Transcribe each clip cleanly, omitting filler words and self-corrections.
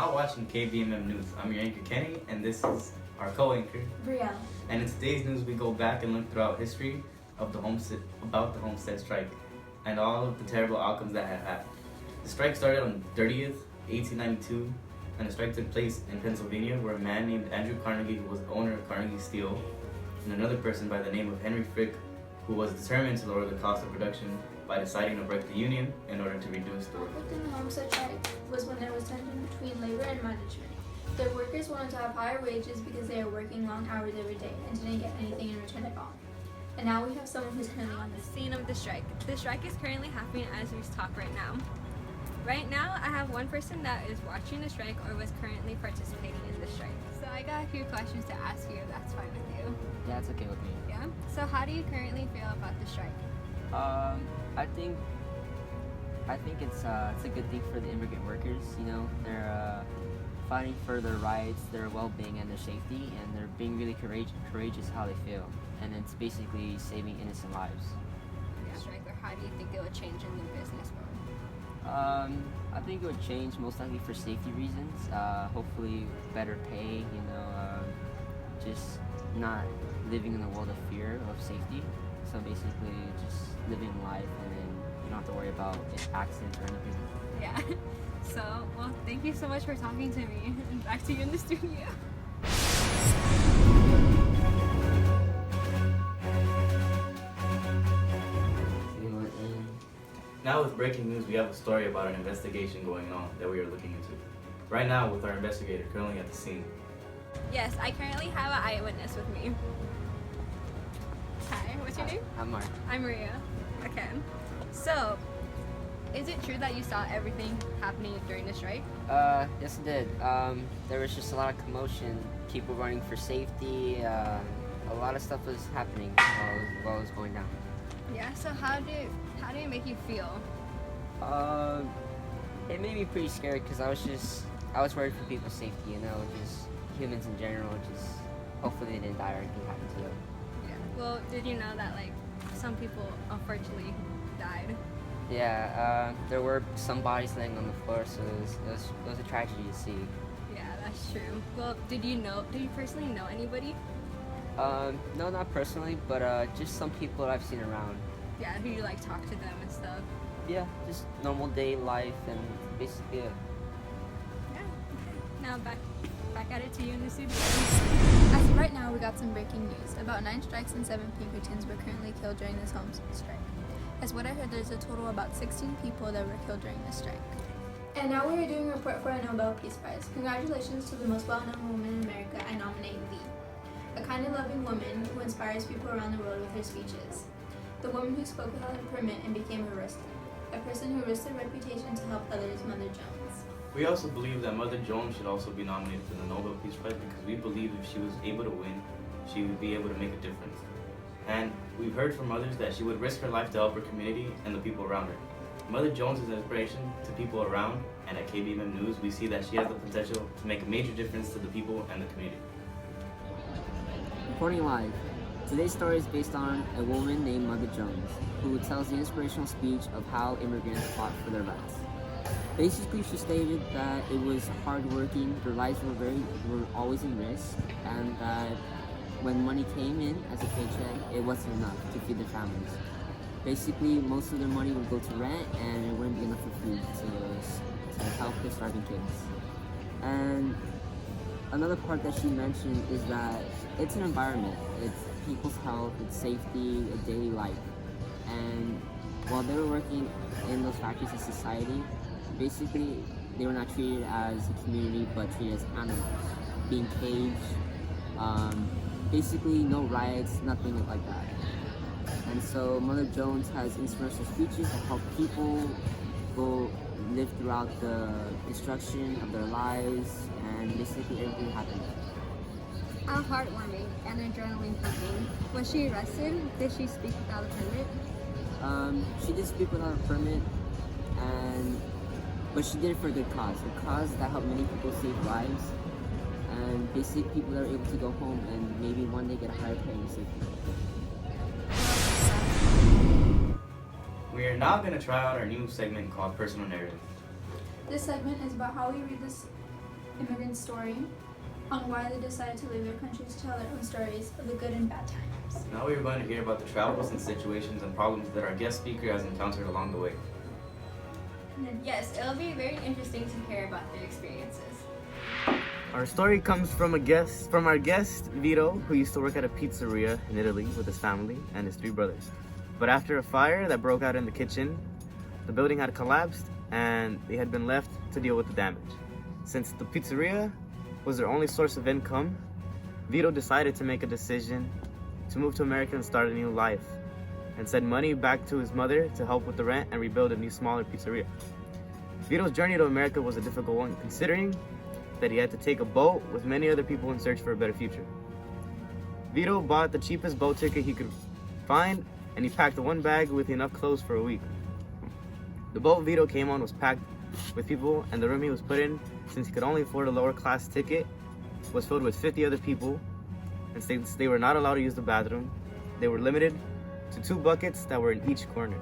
now watching KBMM News. I'm your anchor Kenny, and this is our co-anchor Brielle. And in today's news, we go back and look throughout history of the Homestead strike and all of the terrible outcomes that had happened. The strike started on 30th, 1892, and the strike took place in Pennsylvania, where a man named Andrew Carnegie, who was the owner of Carnegie Steel, and another person by the name of Henry Frick, who was determined to lower the cost of production by deciding to break the union in order to reduce the work. Within the Homestead strike was when there was tension between labor and management. The workers wanted to have higher wages because they were working long hours every day and didn't get anything in return at all. And now we have someone who's currently on The scene of the strike. The strike is currently happening as we talk right now. Right now, I have one person that is watching the strike or was currently participating in the strike. So I got a few questions to ask you if that's fine with you. Yeah, it's okay with me. Yeah? So how do you currently feel about the strike? I think it's a good thing for the immigrant workers. You know, they're fighting for their rights, their well-being, and their safety, and they're being really courageous how they feel, and it's basically saving innocent lives. Yeah. Strike, or how do you think it would change in the business world? I think it would change most likely for safety reasons. Hopefully, better pay. You know, just not living in a world of fear of safety. So basically, just living life, and then you don't have to worry about accidents or anything. Yeah. So, well, thank you so much for talking to me. And back to you in the studio. Now with breaking news, we have a story about an investigation going on that we are looking into. Right now with our investigator currently at the scene. Yes, I currently have an eyewitness with me. Hi, what's your name? I'm Mark. I'm Maria. Okay. So, is it true that you saw everything happening during the strike? Yes, it did. There was just a lot of commotion, people running for safety. A lot of stuff was happening while it was going down. Yeah. So how did it make you feel? It made me pretty scared because I was worried for people's safety. You know, just humans in general. Just hopefully they didn't die or anything happened to them. Yeah. Well, did you know that some people unfortunately died? Yeah, there were some bodies laying on the floor, so it was a tragedy to see. Yeah, that's true. Well, did you personally know anybody? No, not personally, but just some people that I've seen around. Yeah, who you talk to them and stuff? Yeah, just normal day life and basically it. Yeah, okay. Now back at it to you in the studio. As of right now, we got some breaking news. About 9 strikes and 7 Pinkertons were currently killed during this Homestead strike. As what I heard, there's a total of about 16 people that were killed during this strike. And now we are doing a report for a Nobel Peace Prize. Congratulations to the most well-known woman in America. I nominate Lee, a kind and loving woman who inspires people around the world with her speeches. The woman who spoke without a permit and became a risker. A person who risked her reputation to help others, Mother Jones. We also believe that Mother Jones should also be nominated for the Nobel Peace Prize because we believe if she was able to win, she would be able to make a difference. And we've heard from others that she would risk her life to help her community and the people around her. Mother Jones is an inspiration to people around, and at KBMM News, we see that she has the potential to make a major difference to the people and the community. Reporting live. Today's story is based on a woman named Mother Jones, who tells the inspirational speech of how immigrants fought for their rights. Basically, she stated that it was hardworking, their lives were always in risk, and that when money came in as a paycheck, it wasn't enough to feed their families. Basically, most of their money would go to rent, and it wouldn't be enough for food to help the starving kids. And another part that she mentioned is that it's an environment, it's people's health, it's safety, a daily life. And while they were working in those factories in society, basically they were not treated as a community but treated as animals, being caged, basically no riots, nothing like that. And so Mother Jones has inspirational speeches that help people go live throughout the destruction of their lives and basically everything happened. How heartwarming and adrenaline-pumping. Was she arrested? Did she speak without a permit? She did speak without a permit, but she did it for a good cause. A cause that helped many people save lives, and basically people that are able to go home and maybe one day get a higher pay and safety. We are now going to try out our new segment called Personal Narrative. This segment is about how we read this immigrant story on why they decided to leave their country to tell their own stories of the good and bad times. Now we are going to hear about the travels and situations and problems that our guest speaker has encountered along the way. Yes, it'll be very interesting to hear about their experiences. Our story comes from our guest Vito, who used to work at a pizzeria in Italy with his family and his 3 brothers. But after a fire that broke out in the kitchen, the building had collapsed and they had been left to deal with the damage. Since the pizzeria was their only source of income, Vito decided to make a decision to move to America and start a new life, and send money back to his mother to help with the rent and rebuild a new smaller pizzeria. Vito's journey to America was a difficult one, considering that he had to take a boat with many other people in search for a better future. Vito bought the cheapest boat ticket he could find, and he packed one bag with enough clothes for a week. The boat Vito came on was packed with people, and the room he was put in, since he could only afford a lower class ticket, was filled with 50 other people, and since they were not allowed to use the bathroom, they were limited to 2 buckets that were in each corner.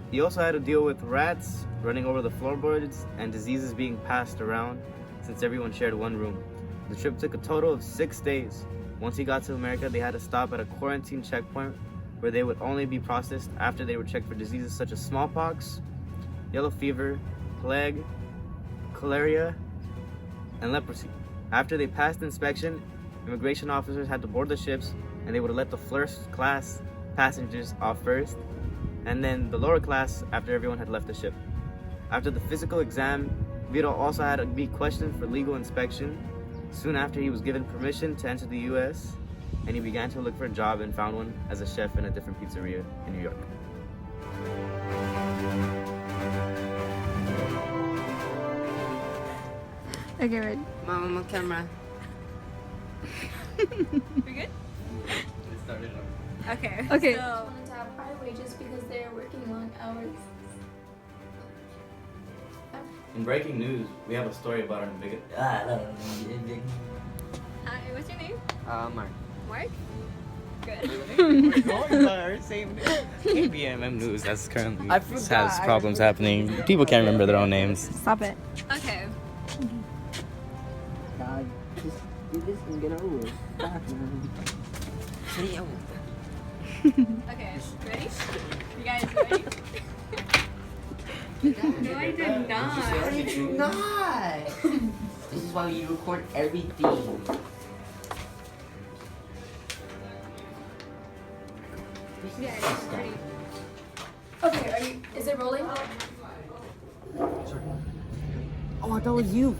He also had to deal with rats running over the floorboards and diseases being passed around since everyone shared one room. The trip took a total of 6 days. Once he got to America, they had to stop at a quarantine checkpoint where they would only be processed after they were checked for diseases such as smallpox, yellow fever, plague, cholera, and leprosy. After they passed inspection, immigration officers had to board the ships, and they would let the first class passengers off first, and then the lower class after everyone had left the ship. After the physical exam, Vito also had to be questioned for legal inspection. Soon after, he was given permission to enter the US, and he began to look for a job and found one as a chef in a different pizzeria in New York. Okay, ready? Mama, camera. We good? It started Okay. Okay. So, Wanted to have higher wages because they're working long hours. In breaking news, we have a story about our big. hi, what's your name? Mark. Mark? Good. We're going by our same name. KBMM News has currently has problems happening. People can't remember their own names. Stop it. Okay. God, just do this and get over it. Okay. Ready? You guys ready? No, I did not. Not. This is why we record everything. Yeah, ready. Okay, is it rolling? Oh, I thought it was you.